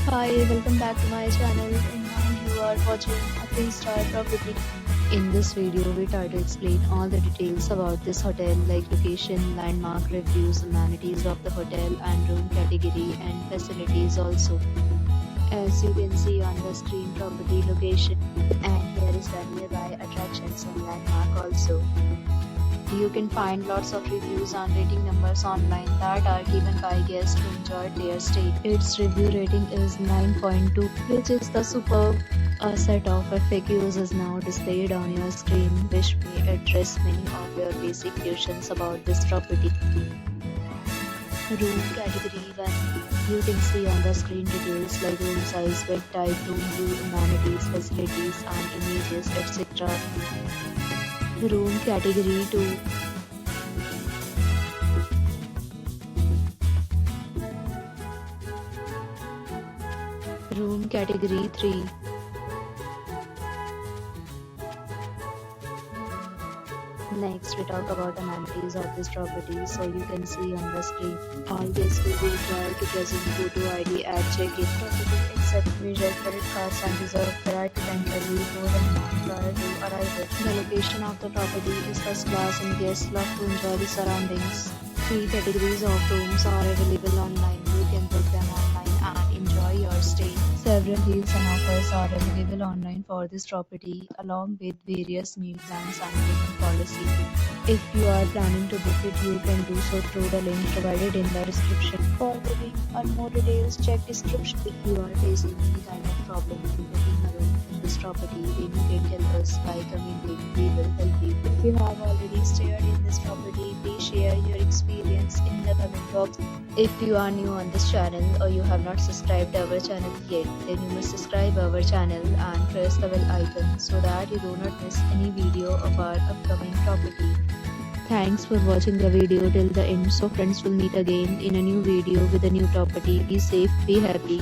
Hi, welcome back to my channel, and now you are watching a 3-star property. In this video, we try to explain all the details about this hotel like location, landmark, reviews, amenities of the hotel and room category and facilities also. As you can see on the screen, property location, and here is the nearby attractions and landmark also. You can find lots of reviews and rating numbers online that are given by guests who enjoyed their stay. Its review rating is 9.2, which is the superb. A set of FAQs is now displayed on your screen, which may address many of your basic questions about this property. Room category 1. You can see on the screen details like room size, bed type, room view, amenities, facilities and images, etc. Room category 2. Room category 3. Next, we talk about amenities of this property. So you can see on the screen, all guests will be required to present photo ID at check-in. Property accept major credit cards and reserve the right to temporarily hold an amount prior to arrival. The location of the property is first class and guests love to enjoy the surroundings. 3 categories of rooms are available online. You can book them online and enjoy your stay. Several deals and offers are available online for this property, along with various meal plans and payment policy. If you are planning to book it, you can do so through the link provided in the description. For booking or more details, check description. If you are facing any kind of problem in booking a room in this property, then you can tell us by commenting. We will help you. If you have already stayed in this property, please share your experience in the comment box. If you are new on this channel or you have not subscribed our channel yet, then you must subscribe our channel and press the bell icon so that you do not miss any video of our upcoming property. Thanks for watching the video till the end. So friends, will meet again in a new video with a new property. Be safe, be happy.